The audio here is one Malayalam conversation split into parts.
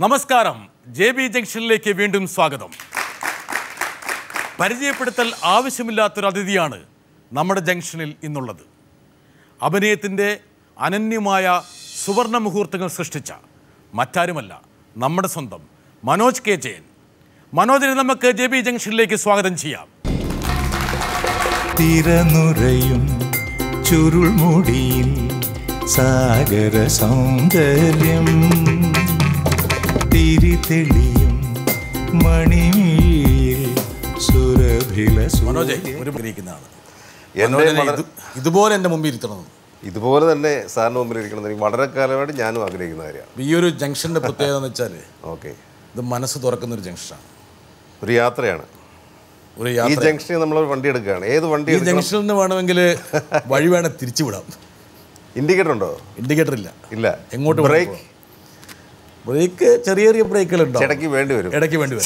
നമസ്കാരം, JB ജംഗ്ഷനിലേക്ക് വീണ്ടും സ്വാഗതം. പരിചയപ്പെടുത്തൽ ആവശ്യമില്ലാത്തൊരു അതിഥിയാണ് നമ്മുടെ ജംഗ്ഷനിൽ ഇന്നുള്ളത്. അഭിനയത്തിൻ്റെ അനന്യമായ സുവർണ മുഹൂർത്തങ്ങൾ സൃഷ്ടിച്ച മറ്റാരുമല്ല, നമ്മുടെ സ്വന്തം മനോജ് കെ ജയൻ. മനോജിനെ നമുക്ക് JB ജംഗ്ഷനിലേക്ക് സ്വാഗതം ചെയ്യാം. തിരനുറയും ചുരുൾമുടിയിൽ സാഗര സൗന്ദര്യം, തിരിതെളിയും മണിമിഴിയിൽ സുരഭില. മനോജ് ഒരു ആഗ്രഹിക്കുന്നതാണ്, ഇതുപോലെ എൻ്റെ മുമ്പിൽ ഇരുത്തണം. ഇതുപോലെ തന്നെ സാറിന് മുമ്പിൽ ഇരിക്കണം എനിക്ക് വളരെ കാലമായിട്ട് ഞാനും ആഗ്രഹിക്കുന്ന കാര്യമാണ്. ഈ ഒരു ജംഗ്ഷൻ്റെ പ്രത്യേകത എന്ന് വെച്ചാൽ ഓക്കെ, ഇത് മനസ്സ് തുറക്കുന്നൊരു ജംഗ്ഷനാണ്, ഒരു യാത്രയാണ്. ഈ ജംഗ്ഷനിൽ നമ്മൾ വണ്ടി എടുക്കുകയാണ്. ഏത് വണ്ടി? ഈ ജംഗ്ഷനിൽ നിന്ന് വേണമെങ്കിൽ വഴി വേണം തിരിച്ചു വിടാം. ഇൻഡിക്കേറ്റർ ഉണ്ടോ? ഇൻഡിക്കേറ്റർ ഇല്ല. ഇല്ല. എങ്ങോട്ട്? ബ്രേക്ക് ചെറിയ ചെറിയ ബ്രേക്കുകളുണ്ടോ? ഇടയ്ക്ക് വേണ്ടി വരും.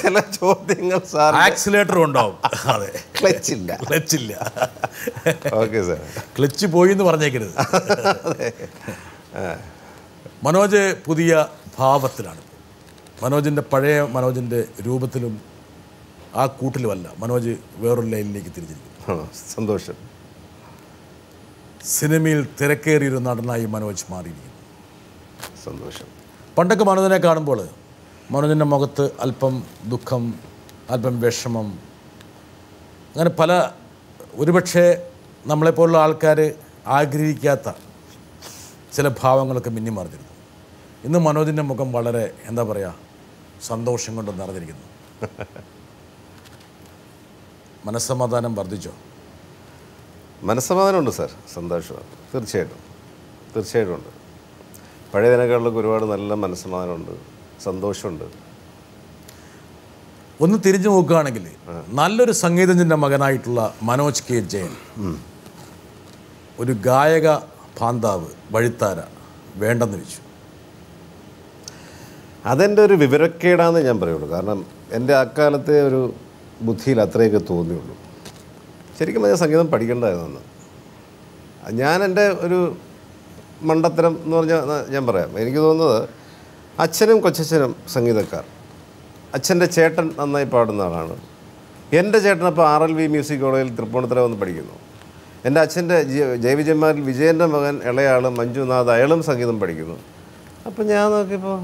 ചില ചോദ്യങ്ങൾ. ആക്സിലേറ്ററും ഉണ്ടാവും. അതെ, ക്ലച്ച് ഇല്ല. ഓക്കെ സാർ, ക്ലച്ച് പോയി എന്ന് പറഞ്ഞേക്കരുത്. മനോജ് പുതിയ ഭാവത്തിലാണ്. മനോജിൻ്റെ പഴയ മനോജിൻ്റെ രൂപത്തിലും ആ കൂട്ടിലുമല്ല. മനോജ് വേറൊരു ലൈനിലേക്ക് തിരിച്ചിരിക്കുന്നു. സന്തോഷം. സിനിമയിൽ തിരക്കേറിയൊരു നടനായി മനോജ് മാറിയിരിക്കുന്നു. സന്തോഷം. പണ്ടൊക്കെ മനോജിനെ കാണുമ്പോൾ മനോജിൻ്റെ മുഖത്ത് അല്പം ദുഃഖം, അല്പം വിഷമം, അങ്ങനെ പല ഒരുപക്ഷെ നമ്മളെപ്പോലുള്ള ആൾക്കാർ ആഗ്രഹിക്കാത്ത ചില ഭാവങ്ങളൊക്കെ മിന്നിമറിഞ്ഞിരുന്നു. ഇന്ന് മനോജിൻ്റെ മുഖം വളരെ എന്താ പറയുക, സന്തോഷം കൊണ്ട് നിറഞ്ഞിരിക്കുന്നു. മനസ്സമാധാനം വർദ്ധിച്ചോ? മനസ്സമാധാനമുണ്ട് സാർ, സന്തോഷമാണ്. തീർച്ചയായിട്ടും ഉണ്ട്. പഴയ ദിനങ്ങളിലൊക്കെ ഒരുപാട് നല്ല മനസ്സമാധാനമുണ്ട്, സന്തോഷമുണ്ട്. ഒന്ന് തിരിഞ്ഞു നോക്കുകയാണെങ്കിൽ നല്ലൊരു സംഗീതജ്ഞൻ്റെ മകനായിട്ടുള്ള മനോജ് കെ ജയൻ ഒരു ഗായക ഭാന്താവ്, വഴിത്താര വേണ്ടെന്ന് വെച്ചു. അതെൻ്റെ ഒരു വിവരക്കേടാന്ന് ഞാൻ പറയുള്ളൂ. കാരണം എൻ്റെ അക്കാലത്തെ ഒരു ബുദ്ധിയിൽ അത്രയൊക്കെ തോന്നിയുള്ളൂ. ശരിക്കും ഞാൻ സംഗീതം പഠിക്കേണ്ടതായിരുന്നു. ഞാൻ എൻ്റെ ഒരു മണ്ടത്തരം എന്ന് പറഞ്ഞാൽ ഞാൻ പറയാം. എനിക്ക് തോന്നുന്നത് അച്ഛനും കൊച്ചച്ഛനും സംഗീതക്കാർ. അച്ഛൻ്റെ ചേട്ടൻ നന്നായി പാടുന്ന ആളാണ്. എൻ്റെ ചേട്ടനപ്പോൾ RLV മ്യൂസിക് കോളേജിൽ തൃപ്പൂണിത്തുറ വന്ന് പഠിക്കുന്നു. എൻ്റെ അച്ഛൻ്റെ ജയവിജയന്മാരിൽ വിജയൻ്റെ മകൻ ഇളയാൾ മഞ്ജുനാഥ്, അയാളും സംഗീതം പഠിക്കുന്നു. അപ്പോൾ ഞാൻ നോക്കിയപ്പോൾ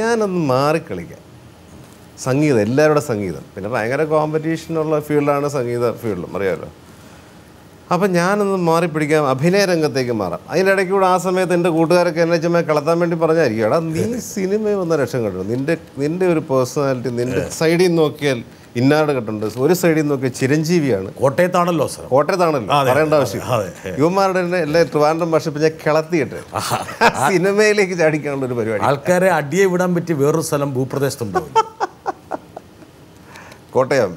ഞാനൊന്ന് മാറിക്കളിക്കാം. സംഗീതം, എല്ലാവരുടെ സംഗീതം, പിന്നെ ഭയങ്കര കോമ്പറ്റീഷനുള്ള ഫീൽഡാണ് സംഗീത ഫീൽഡും, അറിയാമല്ലോ. അപ്പം ഞാനൊന്ന് മാറിപ്പിടിക്കാം, അഭിനയ രംഗത്തേക്ക് മാറാം. അതിൻ്റെ ഇടയ്ക്കൂടെ ആ സമയത്ത് എൻ്റെ കൂട്ടുകാരൊക്കെ എന്നെ ചുമ്മാ കളത്താൻ വേണ്ടി പറഞ്ഞായിരിക്കും, എടാ നീ സിനിമയിൽ വന്ന രക്ഷ കണ്ടു, നിൻ്റെ ഒരു പേഴ്സണാലിറ്റി നിൻ്റെ സൈഡിൽ നിന്ന് നോക്കിയാൽ ഇന്നാട് കെട്ടുണ്ട്, ഒരു സൈഡിൽ നിന്ന് നോക്കിയാൽ ചിരഞ്ജീവിയാണ്. കോട്ടയത്താണല്ലോ സാർ, കോട്ടയത്താണല്ലോ, പറയേണ്ട ആവശ്യം. യുവമാരുടെ തന്നെ എല്ലാ ട്രിവാൻഡ്രം ഭാഷ ഞാൻ കിളത്തിയിട്ട് സിനിമയിലേക്ക് ചാടിക്കാനുള്ള ഒരു പരിപാടി. ആൾക്കാരെ അടിയെ വിടാൻ പറ്റിയ വേറൊരു സ്ഥലം ഭൂപ്രദേശത്തുണ്ടാവും. കോട്ടയം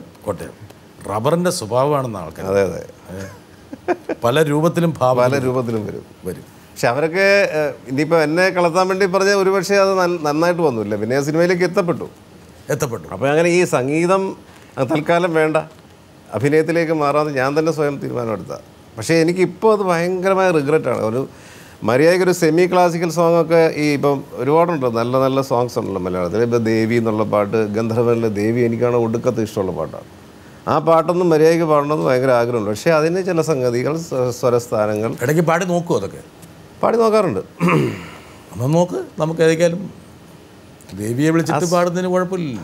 റബ്ബറിൻ്റെ സ്വഭാവമാണെന്ന് ആൾക്കാർ. അതെ, പല രൂപത്തിലും വരും. പക്ഷെ അവരൊക്കെ ഇനിയിപ്പോൾ എന്നെ കളത്താൻ വേണ്ടി പറഞ്ഞാൽ ഒരുപക്ഷെ അത് നന്നായിട്ട് വന്നില്ല, പിന്നെ സിനിമയിലേക്ക് എത്തപ്പെട്ടു. അപ്പോൾ അങ്ങനെ ഈ സംഗീതം തൽക്കാലം വേണ്ട, അഭിനയത്തിലേക്ക് മാറാമെന്ന് ഞാൻ തന്നെ സ്വയം തീരുമാനമെടുത്ത. പക്ഷേ എനിക്കിപ്പോൾ അത് ഭയങ്കരമായ റിഗ്രറ്റാണ്. ഒരു മര്യാദയ്ക്കൊരു സെമി ക്ലാസിക്കൽ സോങ്ങൊക്കെ ഈ ഇപ്പം ഒരുപാടുണ്ട്, നല്ല നല്ല സോങ്സ് ഉണ്ടല്ലോ മലയാളത്തിൽ. ഇപ്പോൾ ദേവി എന്നുള്ള പാട്ട്, ഗന്ധർവനിലെ ദേവി എനിക്കാണ് ഒടുക്കത്ത് ഇഷ്ടമുള്ള പാട്ടാണ്. ആ പാട്ടൊന്നും മര്യാദയ്ക്ക് പാടണമെന്ന് ഭയങ്കര ആഗ്രഹമുണ്ട്. പക്ഷേ അതിന് ചില സംഗതികൾ, സ്വരസ്ഥാനങ്ങൾ ഇടയ്ക്ക് പാടി നോക്കുമോ? അതൊക്കെ പാടി നോക്കാറുണ്ട്. നമ്മൾ നോക്ക്, നമുക്ക് ഏതൊക്കെയാലും ദേവിയെ വിളിച്ചിട്ട് പാടുന്നതിന് കുഴപ്പമില്ലല്ലോ.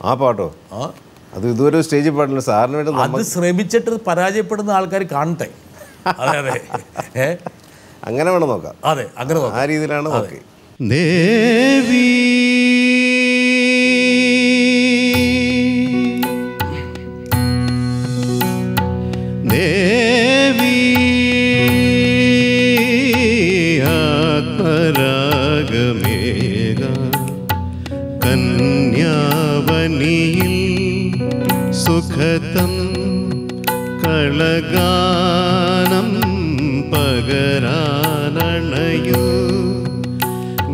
ആ പാട്ടോ? അത് ഇതുവരെ സ്റ്റേജിൽ പാടില്ല സാറിന് വേണ്ടി. അത് ശ്രമിച്ചിട്ട് പരാജയപ്പെടുന്ന ആൾക്കാർ കാണട്ടെ. അതെ, അങ്ങനെ വേണം നോക്കാം. അതെ, അങ്ങനെ ആ രീതിയിലാണ്. ഓക്കെ. ദേവി ദേവി ആത്മരാഗമേഘ കന്യാവനിയിൽ സുഖതം കളഗാനം പകരാനണയൂ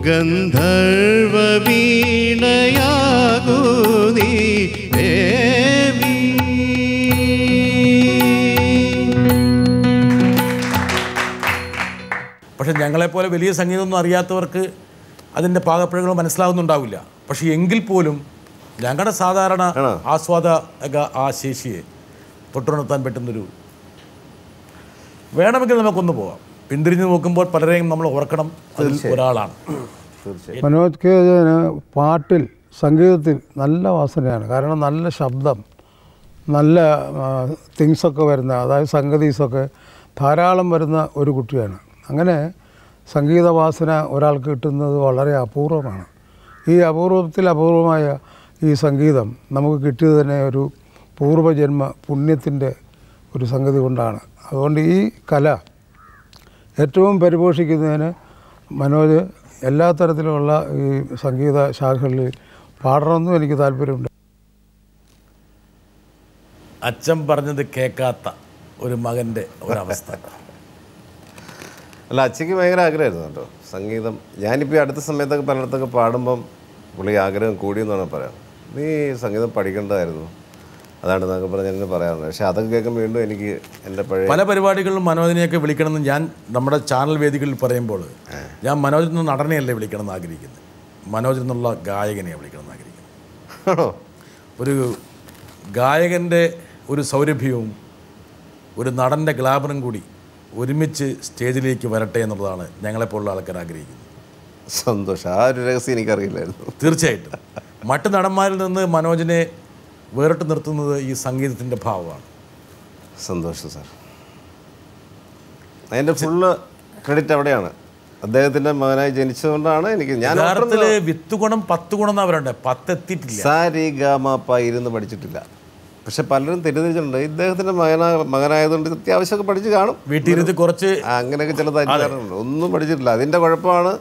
ഗന്ധർവ വീണയാകൂ നീ ദേവി. പക്ഷെ ഞങ്ങളെപ്പോലെ വലിയ സംഗീതമൊന്നും അറിയാത്തവർക്ക് അതിൻ്റെ പാകപ്പിഴകൾ മനസ്സിലാവുന്നുണ്ടാവില്ല. പക്ഷേ എങ്കിൽ പോലും ഞങ്ങളുടെ സാധാരണ ആസ്വാദക ആ ശേഷിയെ തൊട്ടുണർത്താൻ പറ്റുന്നൊരു വേണമെങ്കിൽ നമുക്കൊന്ന് പോകാം. പിന്തിരിഞ്ഞ് നോക്കുമ്പോൾ പലരെയും നമ്മൾ ഓർക്കണം, അതിൽ ഒരാളാണ്. മനോജ് കെ ജയന് പാട്ടിൽ സംഗീതത്തിൽ നല്ല വാസനയാണ്. കാരണം നല്ല ശബ്ദം, നല്ല തിങ്സൊക്കെ വരുന്ന, അതായത് സംഗതീസൊക്കെ ധാരാളം വരുന്ന ഒരു കുട്ടിയാണ്. അങ്ങനെ സംഗീത വാസന ഒരാൾക്ക് കിട്ടുന്നത് വളരെ അപൂർവമാണ്. ഈ അപൂർവമായ ഈ സംഗീതം നമുക്ക് കിട്ടിയത് തന്നെ ഒരു പൂർവ്വജന്മ പുണ്യത്തിൻ്റെ ഒരു സംഗതി കൊണ്ടാണ്. അതുകൊണ്ട് ഈ കല ഏറ്റവും പരിപോഷിക്കുന്നതിന് മനോജ് എല്ലാ തരത്തിലുള്ള ഈ സംഗീത ശാഖകളിൽ പാടണമെന്നും എനിക്ക് താല്പര്യമുണ്ട്. അച്ഛൻ പറഞ്ഞത് കേൾക്കാത്ത ഒരു മകൻ്റെ ഒരവസ്ഥ. അല്ല, അച്ഛയ്ക്ക് ഭയങ്കര ആഗ്രഹമായിരുന്നു കേട്ടോ സംഗീതം. ഞാനിപ്പോൾ അടുത്ത സമയത്തൊക്കെ പലയിടത്തൊക്കെ പാടുമ്പം പുള്ളി ആഗ്രഹം കൂടിയെന്ന് വേണം പറയാം. നീ സംഗീതം പഠിക്കേണ്ടതായിരുന്നു, അതാണ് എന്നൊക്കെ പറഞ്ഞ് എന്നെ പറയാറുണ്ട്. പക്ഷേ അതൊക്കെ കേൾക്കുമ്പോൾ വീണ്ടും എനിക്ക് എൻ്റെ പഴയ പല പരിപാടികളിലും മനോജിനെയൊക്കെ വിളിക്കണമെന്ന് ഞാൻ നമ്മുടെ ചാനൽ വേദികളിൽ പറയുമ്പോൾ ഞാൻ മനോജിൽ നിന്ന് നടനെയല്ലേ വിളിക്കണമെന്ന് ആഗ്രഹിക്കുന്നത്, മനോജിൽ നിന്നുള്ള ഗായകനെയാണ് വിളിക്കണമെന്ന് ആഗ്രഹിക്കുന്നത്. ഒരു ഗായകൻ്റെ ഒരു സൗരഭ്യവും ഒരു നടൻ്റെ ഗ്ലാമറും കൂടി ഒരുമിച്ച് സ്റ്റേജിലേക്ക് വരട്ടെ എന്നുള്ളതാണ് ഞങ്ങളെപ്പോലുള്ള ആൾക്കാർ ആഗ്രഹിക്കുന്നത്. സന്തോഷം. ആ ഒരു രഹസ്യം എനിക്കറിയില്ലായിരുന്നു. തീർച്ചയായിട്ടും മറ്റ് നടന്മാരിൽ നിന്ന് മനോജിനെ വേറിട്ട് നിർത്തുന്നത് ഈ സംഗീതത്തിൻ്റെ ഭാവമാണ്. സന്തോഷം സാർ. അതിൻ്റെ ഫുള്ള് ക്രെഡിറ്റ് അവിടെയാണ്. അദ്ദേഹത്തിൻ്റെ മകനായി ജനിച്ചതുകൊണ്ടാണ് എനിക്ക്. ഞാൻ യഥാർത്ഥത്തിൽ 10 ഗുണം 10 ഗുണം എന്നവരുണ്ട്, 10 എത്തിയിട്ടില്ല. സാരി ഗാമ ഇരുന്ന് പഠിച്ചിട്ടില്ല. പക്ഷെ പലരും തെറ്റിദ്ധരിച്ചിട്ടുണ്ട്. ഇദ്ദേഹത്തിൻ്റെ മകനായതുകൊണ്ട് അത്യാവശ്യമൊക്കെ പഠിച്ച് കാണും, വീട്ടിലിരുന്ന് കുറച്ച് അങ്ങനെയൊക്കെ ചില തെറ്റിദ്ധാരണയുണ്ട്. ഒന്നും പഠിച്ചിട്ടില്ല. അതിൻ്റെ കുഴപ്പമാണ്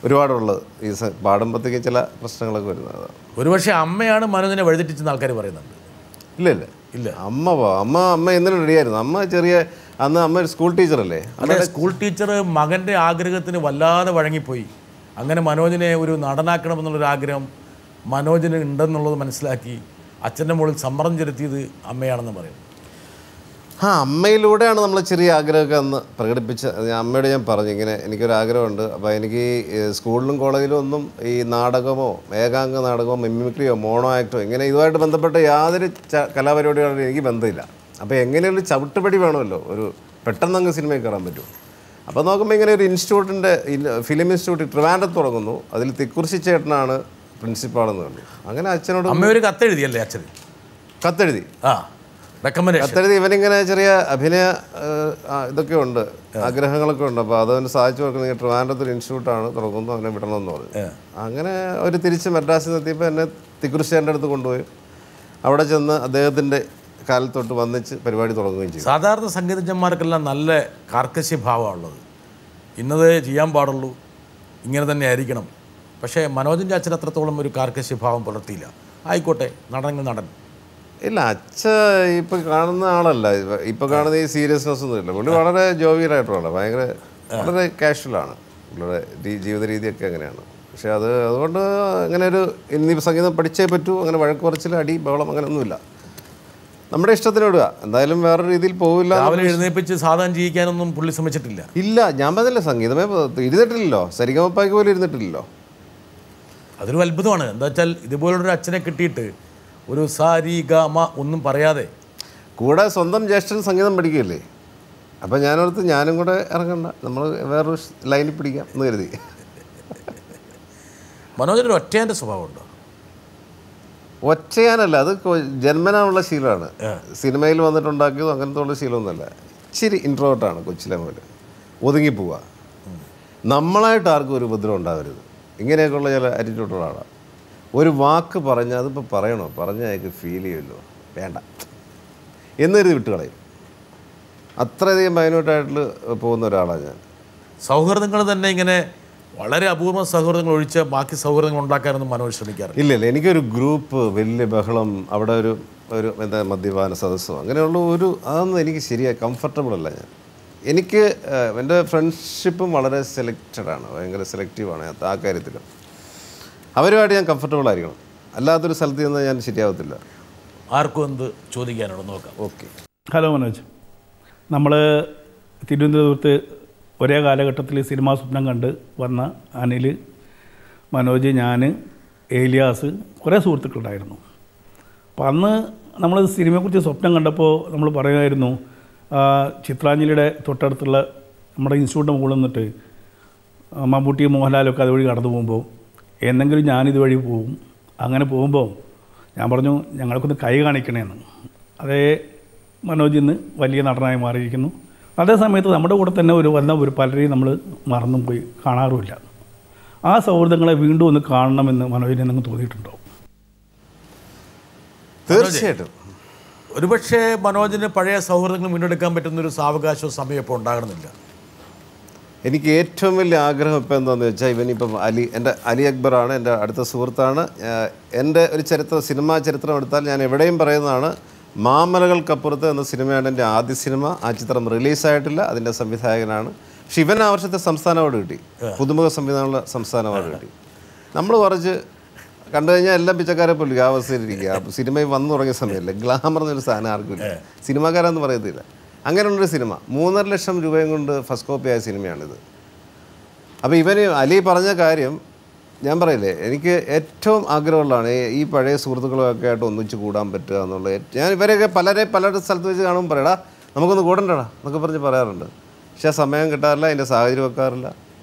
ഒരുപാടുള്ളത്. ഈ പാടുമ്പോഴത്തേക്കും ചില പ്രശ്നങ്ങളൊക്കെ വരുന്നത്. ഒരുപക്ഷെ അമ്മയാണ് മനോജിനെ വഴിതെറ്റിച്ചെന്ന് ആൾക്കാർ പറയുന്നുണ്ട്. ഇല്ല അമ്മ എന്തിനും റെഡിയായിരുന്നു. അന്ന് അമ്മ ഒരു സ്കൂൾ ടീച്ചറല്ലേ. അതെ, സ്കൂൾ ടീച്ചർ മകൻ്റെ ആഗ്രഹത്തിന് വല്ലാതെ വഴങ്ങിപ്പോയി. അങ്ങനെ മനോജിനെ ഒരു നടനാക്കണമെന്നുള്ളൊരു ആഗ്രഹം മനോജിന് ഉണ്ടെന്നുള്ളത് മനസ്സിലാക്കി അച്ഛൻ്റെ മുകളിൽ സമ്മർദ്ദം ചെലുത്തിയത് അമ്മയാണെന്ന് പറയുന്നു. അമ്മയിലൂടെയാണ് നമ്മൾ ചെറിയ ആഗ്രഹമൊക്കെ അന്ന് പ്രകടിപ്പിച്ച്. അമ്മയോട് ഞാൻ പറഞ്ഞു ഇങ്ങനെ എനിക്കൊരാഗ്രഹമുണ്ട്. അപ്പോൾ എനിക്ക് സ്കൂളിലും കോളേജിലും ഒന്നും ഈ നാടകമോ ഏകാംഗ നാടകമോ മിമിക്രിയോ മോണോ ആക്ടോ ഇങ്ങനെ ഇതുമായിട്ട് ബന്ധപ്പെട്ട യാതൊരു കലാപരിപാടികളും എനിക്ക് ബന്ധമില്ല. അപ്പോൾ എങ്ങനെയൊരു ചവിട്ടുപടി വേണമല്ലോ, ഒരു പെട്ടെന്നങ്ങ് സിനിമയിൽ കയറാൻ പറ്റുമോ. അപ്പോൾ നോക്കുമ്പോൾ ഇങ്ങനെ ഒരു ഇൻസ്റ്റിറ്റ്യൂട്ടിൻ്റെ ഫിലിം ഇൻസ്റ്റിറ്റ്യൂട്ട് ട്രിവാൻഡ്രത്ത് തുടങ്ങുന്നു. അതിൽ തിക്കുറിശി ചേട്ടനാണ് പ്രിൻസിപ്പാളെന്ന് കണ്ടു. അങ്ങനെ അച്ഛനോട് അമ്മ ഒരു കത്തെഴുതിയല്ലേ അച്ഛൻ? കത്തെഴുതി കത്തെഴുതി ഇവനിങ്ങനെ ചെറിയ അഭിനയ ഇതൊക്കെ ഉണ്ട്, ആഗ്രഹങ്ങളൊക്കെ ഉണ്ട്. അപ്പോൾ അതൊന്ന് സാധിച്ചു കൊടുക്കുന്നത് ട്രിവാൻഡ്രത്ത് ഒരു ഇൻസ്റ്റിറ്റ്യൂട്ടാണ് തുടങ്ങുന്നു, അവനെ വിടണമെന്ന് പറഞ്ഞു. അങ്ങനെ അവർ തിരിച്ച് മദ്രാസിൽ എത്തിയപ്പോൾ എന്നെ തിക്കുറിശ്ശേൻ്റെ അടുത്ത് കൊണ്ടുപോയി. അവിടെ ചെന്ന് അദ്ദേഹത്തിൻ്റെ കാലത്തൊട്ട് വന്നിച്ച് പരിപാടി തുടങ്ങുകയും ചെയ്തു. സാധാരണ സംഗീതജ്ഞന്മാർക്കെല്ലാം നല്ല കാർക്കശ്യഭാവമുള്ളത്, ഇന്നത് ചെയ്യാൻ പാടുള്ളൂ, ഇങ്ങനെ തന്നെ ആയിരിക്കണം. പക്ഷേ മനോജിൻ്റെ അച്ഛൻ അത്രത്തോളം ഒരു കാർക്കശ്യഭാവം പുലർത്തിയില്ല. ആയിക്കോട്ടെ, നടനെങ്കിൽ നടൻ. ഇല്ല, ഇപ്പോൾ കാണുന്ന ആളല്ല. ഇപ്പോൾ കാണുന്ന ഈ സീരിയസ്നെസ് ഒന്നുമില്ല. പുള്ളി വളരെ ജോവിയലായിട്ടുള്ള വളരെ കാഷ്വലാണ്. പുള്ളിയുടെ ജീവിത രീതിയൊക്കെ അങ്ങനെയാണ്. പക്ഷേ അതുകൊണ്ട് അങ്ങനെ ഒരു ഇനി സംഗീതം പഠിച്ചേ പറ്റൂ, അങ്ങനെ വഴക്ക് കുറച്ചിൽ അടി ബഹളം അങ്ങനെയൊന്നുമില്ല. നമ്മുടെ ഇഷ്ടത്തിന് വിടുക, എന്തായാലും വേറെ രീതിയിൽ പോവില്ല. രാവിലെ എഴുന്നേപ്പിച്ച് സാധാരണ ജീവിക്കാനൊന്നും പുള്ളി ശ്രമിച്ചിട്ടില്ല. ഇല്ല, ഞാൻ പറഞ്ഞില്ല, സംഗീതമേ ഇരുന്നിട്ടില്ലല്ലോ, സരിഗമപ്പായ്ക്ക് പോലും ഇരുന്നിട്ടില്ലല്ലോ. അതൊരു അത്ഭുതമാണ്. എന്താ വെച്ചാൽ ഇതുപോലൊരു അച്ഛനെ കിട്ടിയിട്ട് ഒരു സാരി ഗാമ ഒന്നും പറയാതെ കൂടെ സ്വന്തം ജ്യേഷ്ഠൻ സംഗീതം പഠിക്കുകയല്ലേ. അപ്പം ഞാനോർത്ത് ഞാനും കൂടെ ഇറങ്ങണ്ട, നമ്മൾ വേറൊരു ലൈനിൽ പിടിക്കാം എന്ന് കരുതി. മനോജിനൊരു ഒറ്റയാൻ്റെ സ്വഭാവമുണ്ടോ? ഒറ്റയാനല്ല, അത് ജന്മനാനുള്ള ശീലമാണ്. സിനിമയിൽ വന്നിട്ടുണ്ടാക്കിയതും അങ്ങനത്തെ ഉള്ള ശീലമൊന്നുമല്ല. ഇച്ചിരി ഇൻട്രോവേർട്ടാണ് കൊച്ചിലെ മുതൽ. ഒതുങ്ങിപ്പോവുക, നമ്മളായിട്ട് ആർക്കും ഒരു ഉപദ്രവം ഉണ്ടാവരുത്, ഇങ്ങനെയൊക്കെയുള്ള ചില ആറ്റിറ്റ്യൂഡുള്ള ആളാണ്. ഒരു വാക്ക് പറഞ്ഞാൽ അതിപ്പോൾ പറയണോ, പറഞ്ഞാൽ അയാൾക്ക് ഫീൽ ചെയ്യുമല്ലോ, വേണ്ട എന്നൊരു വിട്ടുകളയും. അത്രയധികം മൈന്യൂട്ടായിട്ട് പോകുന്ന ഒരാളാണ് ഞാൻ. സൗഹൃദങ്ങൾ തന്നെ ഇങ്ങനെ വളരെ അപൂർവ സൗഹൃദങ്ങൾ ഒഴിച്ച് ബാക്കി സൗഹൃദങ്ങൾ ഉണ്ടാക്കാനൊന്നും മനോജ് ശ്രമിക്കാറില്ല. ഇല്ല, എനിക്കൊരു ഗ്രൂപ്പ് വലിയ ബഹളം, അവിടെ ഒരു എന്താ മദ്യപാന സദസ്സോ അങ്ങനെയുള്ള അതൊന്നും എനിക്ക് ശരിയായി കംഫർട്ടബിൾ അല്ല. എനിക്ക് എൻ്റെ ഫ്രണ്ട്ഷിപ്പും വളരെ സെലക്റ്റഡാണ്, ഭയങ്കര സെലക്റ്റീവാണ് ആ കാര്യത്തിൽ. അവരുമായിട്ട് ഞാൻ കംഫർട്ടബിൾ ആയിരിക്കണം, അല്ലാത്തൊരു സ്ഥലത്ത് നിന്ന് ഞാൻ ശരിയാവത്തില്ല. ആർക്കും എന്ത് ചോദിക്കാനാണോ നോക്കാം. ഓക്കെ. ഹലോ മനോജ്, നമ്മൾ തിരുവനന്തപുരത്ത് ഒരേ കാലഘട്ടത്തിൽ സിനിമാ സ്വപ്നം കണ്ട് വന്ന അനിൽ, മനോജ്, ഞാൻ, ഏലിയാസ്, കുറേ സുഹൃത്തുക്കളുണ്ടായിരുന്നു. അപ്പോൾ അന്ന് നമ്മൾ സിനിമയെക്കുറിച്ച് സ്വപ്നം കണ്ടപ്പോൾ നമ്മൾ പറയുമായിരുന്നു, ചിത്രാഞ്ജലിയുടെ തൊട്ടടുത്തുള്ള നമ്മുടെ ഇൻസ്റ്റിറ്റ്യൂട്ടിൻ്റെ മുകളിൽ നിന്നിട്ട് മമ്മൂട്ടിയും മോഹൻലാലൊക്കെ അതുവഴി കടന്നു പോകുമ്പോൾ എന്നെങ്കിലും ഞാനിതുവഴി പോകും. അങ്ങനെ പോകുമ്പോൾ ഞാൻ പറഞ്ഞു ഞങ്ങൾക്കൊന്ന് കൈ കാണിക്കണേന്ന്. അതേ മനോജ് ഇന്ന് വലിയ നടനായി മാറിയിരിക്കുന്നു. അതേ സമയത്ത് നമ്മുടെ കൂടെ തന്നെ ഒരു പലരെയും നമ്മൾ മറന്നും പോയി കാണാറുമില്ല. ആ സൗഹൃദങ്ങളെ വീണ്ടും ഒന്ന് കാണണമെന്ന് മനോജിനെ നിങ്ങൾക്ക് തോന്നിയിട്ടുണ്ടോ? തീർച്ചയായിട്ടും. ഒരുപക്ഷെ മനോജിന് പഴയ സൗഹൃദങ്ങൾ മുന്നെടുക്കാൻ പറ്റുന്നൊരു സാവകാശവും സമയം ഇപ്പോൾ ഉണ്ടാകണമെന്നില്ല. എനിക്ക് ഏറ്റവും വലിയ ആഗ്രഹം ഇപ്പോൾ എന്താണെന്ന് വെച്ചാൽ, ഇവനിപ്പം എൻ്റെ അലി അക്ബറാണ്, എൻ്റെ അടുത്ത സുഹൃത്താണ്. എൻ്റെ ഒരു സിനിമാ ചരിത്രം എടുത്താൽ ഞാൻ എവിടെയും പറയുന്നതാണ്, മാമലകൾക്കപ്പുറത്ത് എന്ന സിനിമയാണ് എൻ്റെ ആദ്യ സിനിമ. ആ ചിത്രം റിലീസായിട്ടില്ല, അതിൻ്റെ സംവിധായകനാണ്. പക്ഷെ ഇവൻ ആ വർഷത്തെ സംസ്ഥാന അവാർഡ് കിട്ടി, പുതുമുഖ സംവിധാനമുള്ള സംസ്ഥാന അവാർഡ് കിട്ടി. നമ്മൾ കുറച്ച് കണ്ടു കഴിഞ്ഞാൽ എല്ലാം പിച്ചക്കാരെ പോലും ആ അവസ്ഥയിലിരിക്കുക. സിനിമയിൽ വന്നു തുടങ്ങിയ സമയമല്ലേ, ഗ്ലാമർ എന്നൊരു സാധനം ആർക്കില്ല, സിനിമാക്കാരെന്ന് പറയത്തില്ല. അങ്ങനെയുള്ളൊരു സിനിമ 3.5 ലക്ഷം രൂപയും കൊണ്ട് ഫസ്റ്റ് കോപ്പി ആയ സിനിമയാണിത്. അപ്പോൾ ഇവന് അലി പറഞ്ഞ കാര്യം ഞാൻ പറയില്ലേ, എനിക്ക് ഏറ്റവും ആഗ്രഹമുള്ളതാണ് ഈ പഴയ സുഹൃത്തുക്കളൊക്കെ ആയിട്ട് ഒന്നിച്ച് കൂടാൻ പറ്റുക എന്നുള്ളത്. ഞാൻ ഇവരെയൊക്കെ പലരുടെ സ്ഥലത്ത് വെച്ച് കാണുമ്പോൾ പറയടാ നമുക്കൊന്ന് കൂടണ്ടടാ എന്നൊക്കെ പറഞ്ഞ് പറയാറുണ്ട്. പക്ഷേ സമയം കിട്ടാറില്ല, അതിൻ്റെ സാഹചര്യം വെക്കാറില്ല.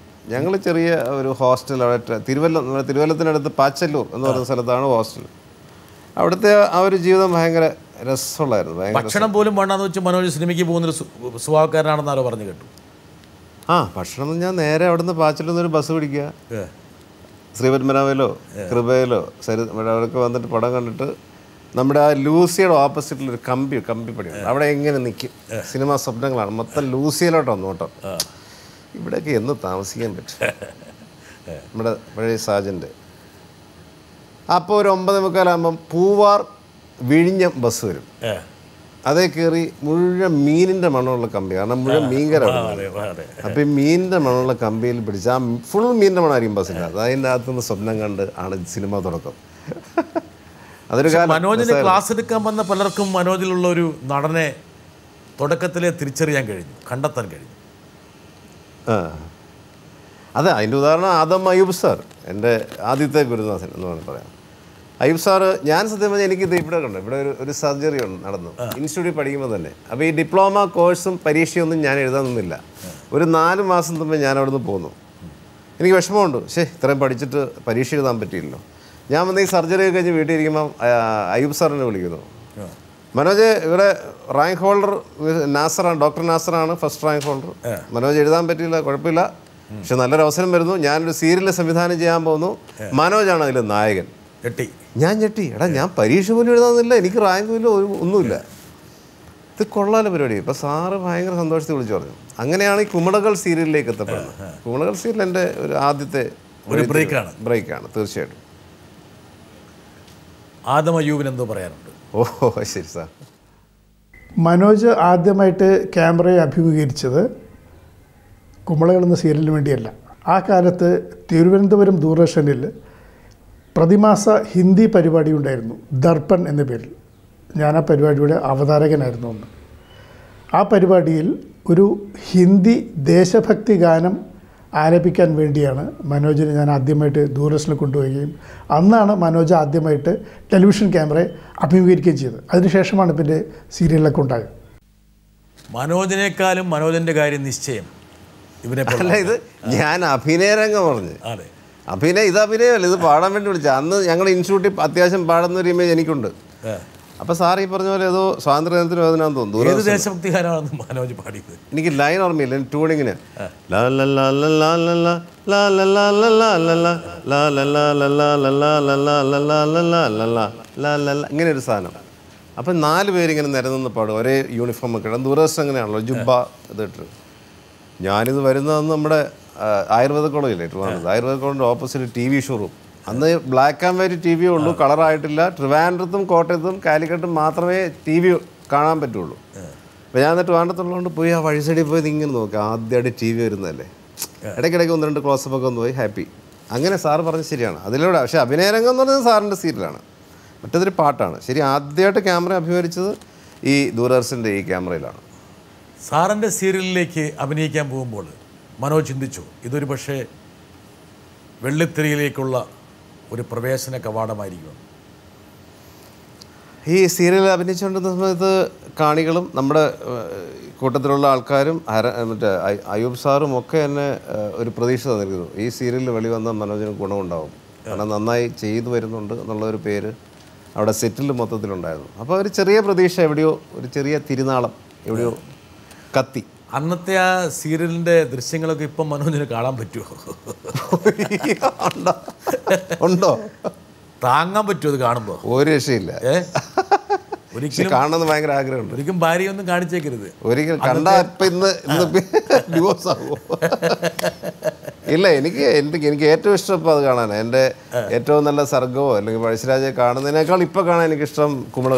ഞങ്ങൾ ചെറിയ ഒരു ഹോസ്റ്റൽ അവിടെ തിരുവല്ലത്തിനടുത്ത് പാച്ചല്ലൂർ എന്ന് പറയുന്ന സ്ഥലത്താണ് ഹോസ്റ്റൽ. അവിടുത്തെ ആ ഒരു ജീവിതം ഭയങ്കര രസമുള്ളായിരുന്നു. ഭക്ഷണം പോലും വേണ്ടാന്ന് വെച്ച് മനോജ് സിനിമയ്ക്ക് പോകുന്നൊരു സ്വഭാവക്കാരനാണെന്നാരോ പറഞ്ഞു കേട്ടു. ഭക്ഷണം ഞാൻ നേരെ അവിടുന്ന് പാച്ചല്ലൂർ നിന്നൊരു ബസ് പിടിക്കുക, ശ്രീപത്മനാഭയിലോ കൃപയിലോ അവിടെയൊക്കെ വന്നിട്ട് പടം കണ്ടിട്ട് നമ്മുടെ ആ ലൂസിയുടെ ഓപ്പോസിറ്റിലൊരു കമ്പിപ്പടിയാണ്, അവിടെ എങ്ങനെ നിൽക്കും. സിനിമാ സ്വപ്നങ്ങളാണ് മൊത്തം. ലൂസിയിലോട്ടാണ് നോട്ടം. ഇവിടെയൊക്കെ എന്ന് താമസിക്കാൻ പറ്റും. നമ്മുടെ പഴയ സാജൻ്റെ അപ്പോൾ ഒരു 9:45 പൂവാർ വിഴിഞ്ഞം ബസ് വരും. അതേ കയറി മുഴുവൻ മീനിൻ്റെ മണമുള്ള കമ്പി, കാരണം മുഴുവൻ മീൻകരാണ്. അപ്പോൾ ഈ മീനിൻ്റെ മണമുള്ള കമ്പിയിൽ പിടിച്ച് ആ ഫുൾ മീനിൻ്റെ മണമായിരിക്കും ബസ്സിനകത്ത്. അതിൻ്റെ അകത്തുനിന്ന് സ്വപ്നം കണ്ട് ആണ് സിനിമ തുടക്കം. അതൊരു മനോജിന് ക്ലാസ് എടുക്കാൻ വന്ന പലർക്കും മനോജിലുള്ള ഒരു നടനെ തുടക്കത്തിലെ തിരിച്ചറിയാൻ കഴിഞ്ഞു, കണ്ടെത്താൻ കഴിഞ്ഞു. അതെ, അതിൻ്റെ ഉദാഹരണം ആദം അയ്യൂബ് സാർ, എൻ്റെ ആദ്യത്തെ ഗുരുനാഥൻ എന്ന് വേണമെങ്കിൽ പറയാം. അയ്യൂബ് സാറ്, ഞാൻ സത്യം പറഞ്ഞാൽ എനിക്കിത് ഇവിടെ കണ്ടു, ഇവിടെ ഒരു സർജറി നടന്നു ഇൻസ്റ്റിറ്റ്യൂട്ടിൽ പഠിക്കുമ്പോൾ തന്നെ. അപ്പോൾ ഈ ഡിപ്ലോമ കോഴ്സും പരീക്ഷയൊന്നും ഞാൻ എഴുതാൻ നിന്നില്ല. ഒരു 4 മാസം മുമ്പ് ഞാൻ അവിടെ നിന്ന് പോന്നു. എനിക്ക് വിഷമമുണ്ട്, ഇത്രയും പഠിച്ചിട്ട് പരീക്ഷ എഴുതാൻ പറ്റിയില്ലല്ലോ. ഞാൻ വന്ന് ഈ സർജറി കഴിഞ്ഞ് വീട്ടിൽ ഇരിക്കുമ്പം അയ്യൂബ് സാറിനെ വിളിക്കുന്നു. മനോജ് ഇവിടെ റാങ്ക് ഹോൾഡർ നാസറാണ്, ഡോക്ടർ നാസറാണ് ഫസ്റ്റ് റാങ്ക് ഹോൾഡർ. മനോജ് എഴുതാൻ പറ്റിയില്ല, കുഴപ്പമില്ല, പക്ഷെ നല്ലൊരു അവസരം വരുന്നു, ഞാനൊരു സീരിയൽ സംവിധാനം ചെയ്യാൻ പോകുന്നു, മനോജാണ് അതിൽ നായകൻ. ഞാൻ ഞെട്ടി. എടാ ഞാൻ പരീക്ഷ പോലും എഴുതാന്നില്ല, എനിക്ക് റാങ്ക് പോലും ഒന്നുമില്ല, ഇത് കൊള്ളാല പരിപാടി. ഇപ്പോൾ സാറ് ഭയങ്കര സന്തോഷത്തിൽ വിളിച്ചു പറഞ്ഞു. അങ്ങനെയാണ് ഈ കുമളകൾ സീരിയലിലേക്ക് എത്തപ്പെടുന്നത്. കുമളകൾ സീരിയൽ എൻ്റെ ഒരു ആദ്യത്തെ ഒരു ബ്രേക്കാണ് തീർച്ചയായിട്ടും. ആദം അയ്യൂബിന് എന്തോ പറയാനുണ്ട്? ശരി സാർ. മനോജ് ആദ്യമായിട്ട് ക്യാമറയെ അഭിമുഖീകരിച്ചത് കുമളകൾ എന്ന സീരിയലിന് വേണ്ടിയല്ല. ആ കാലത്ത് തിരുവനന്തപുരം ദൂരദർശനിൽ പ്രതിമാസ ഹിന്ദി പരിപാടി ഉണ്ടായിരുന്നു, ദർപ്പൺ എന്ന പേരിൽ. ഞാൻ ആ പരിപാടിയുടെ അവതാരകനായിരുന്നു അന്ന്. ആ പരിപാടിയിൽ ഒരു ഹിന്ദി ദേശഭക്തി ഗാനം ആലപിക്കാൻ വേണ്ടിയാണ് മനോജിനെ ഞാൻ ആദ്യമായിട്ട് ദൂരദർശനിൽ കൊണ്ടുപോവുകയും അന്നാണ് മനോജ് ആദ്യമായിട്ട് ടെലിവിഷൻ ക്യാമറയെ അഭിമുഖീകരിക്കുകയും ചെയ്തത്. അതിനുശേഷമാണ് പിന്നെ സീരിയലിലൊക്കെ ഉണ്ടായത്. മനോജിനേക്കാളും മനോജിൻ്റെ കാര്യം നിശ്ചയം ഇവരെ അല്ല, ഇത് ഞാൻ അഭിനയരംഗം പറഞ്ഞു. ഇത് അഭിനയമല്ല, ഇത് പാടാൻ വേണ്ടി വിളിച്ച. അന്ന് ഞങ്ങൾ ഇൻസ്റ്റിറ്റ്യൂട്ടിൽ അത്യാവശ്യം പാടുന്ന ഒരു ഇമേജ് എനിക്കുണ്ട്. അപ്പോൾ സാർ ഈ പറഞ്ഞ പോലെ ഏതോ സ്വാതന്ത്ര്യദിനത്തിന് അതിനാന്ന് തോന്നുന്നു ദേശഭക്തി ഗാനമാണ് മനോജ് പാടിയത്. എനിക്ക് ലൈൻ ഓർമ്മയില്ല, ട്യൂണിങ്ങിന് ഇങ്ങനെ ഒരു സാധനം. അപ്പം 4 പേരിങ്ങനെ നിരന്ന് പാടും, ഒരേ യൂണിഫോം ഒക്കെ ഇടാം. ദൂരദർശനം അങ്ങനെയാണല്ലോ, ജുബ്ബ ഇതിട്ട്. ഞാനിത് വരുന്നതെന്ന് നമ്മുടെ ആയുർവേദ കോളേജില്ലേ, ആയുർവേദ കോളേജിൻ്റെ ഓപ്പോസിറ്റ് TV ഷോറൂം. അന്ന് ബ്ലാക്ക് ആൻഡ് വൈറ്റ് TV ഉള്ളൂ, കളറായിട്ടില്ല. ട്രിവാൻഡ്രത്തും കോട്ടയത്തും കാലിക്കട്ടും മാത്രമേ TV കാണാൻ പറ്റുള്ളൂ. അപ്പോൾ ഞാൻ ട്രിവാൻഡ്രത്തുള്ളതുകൊണ്ട് പോയി ആ വഴി സൈഡിൽ പോയി ഇങ്ങനെ നോക്കാം, ആദ്യമായിട്ട് TV വരുന്നതല്ലേ. ഇടയ്ക്കിടയ്ക്ക് 1-2 ക്ലോസപ്പൊക്കെ ഒന്ന് പോയി ഹാപ്പി. അങ്ങനെ സാറ് പറഞ്ഞത് ശരിയാണ്. അതിലൂടെ പക്ഷേ അഭിനയരംഗം എന്ന് പറയുന്നത് സാറിൻ്റെ സീരിയലാണ്, മറ്റേതൊരു പാട്ടാണ്. ശരി, ആദ്യമായിട്ട് ക്യാമറ അഭിമുഖീകരിച്ചത് ഈ ദൂരദർശൻ്റെ ഈ ക്യാമറയിലാണ്. സാറിൻ്റെ സീരിയലിലേക്ക് അഭിനയിക്കാൻ പോകുമ്പോൾ മനോജ് ചിന്തിച്ചു ഇതൊരു പക്ഷേ വെള്ളിത്തിരയിലേക്കുള്ള ഒരു പ്രവേശന കവാടമായിരിക്കും? ഈ സീരിയൽ അഭിനയിച്ചുകൊണ്ടിരുന്ന സമയത്ത് കാണികളും നമ്മുടെ കൂട്ടത്തിലുള്ള ആൾക്കാരും മറ്റേ അയൂബ് സാറും ഒക്കെ എന്നെ ഒരു പ്രതീക്ഷ തന്നിരിക്കുന്നു. ഈ സീരിയലിൽ വെളിവന്ന മനോജിന് ഗുണമുണ്ടാവും, കാരണം നന്നായി ചെയ്തു വരുന്നുണ്ട് എന്നുള്ളൊരു പേര് അവിടെ സെറ്റിൽ മൊത്തത്തിലുണ്ടായിരുന്നു. അപ്പോൾ ഒരു ചെറിയ പ്രതീക്ഷ, എവിടെയോ ഒരു ചെറിയ തിരുനാളം എവിടെയോ കത്തി. അന്നത്തെ ആ സീരിയലിൻ്റെ ദൃശ്യങ്ങളൊക്കെ ഇപ്പം മനോജിന് കാണാൻ പറ്റുമോ? ഉണ്ടോ? താങ്ങാൻ പറ്റുമോ അത് കാണുമ്പോൾ? ഒരു രക്ഷയില്ല. ഒരിക്കലും കാണണമെന്ന് ഭയങ്കര ആഗ്രഹമുണ്ട്. ഒരിക്കലും ഭാര്യയൊന്നും കാണിച്ചേക്കരുത്. ഒരിക്കലും കണ്ടാ ഇപ്പം ഇന്ന് ഡിവോഴ്സ് ആകുമോ? ഇല്ല, എനിക്ക് ഏറ്റവും ഇഷ്ടം ഇപ്പോൾ അത് കാണാനാണ്. എൻ്റെ ഏറ്റവും നല്ല സർഗമോ അല്ലെങ്കിൽ പഴശ്ശിരാജയെ കാണുന്നതിനേക്കാൾ ഇപ്പോൾ കാണാൻ എനിക്കിഷ്ടം കുമ്പള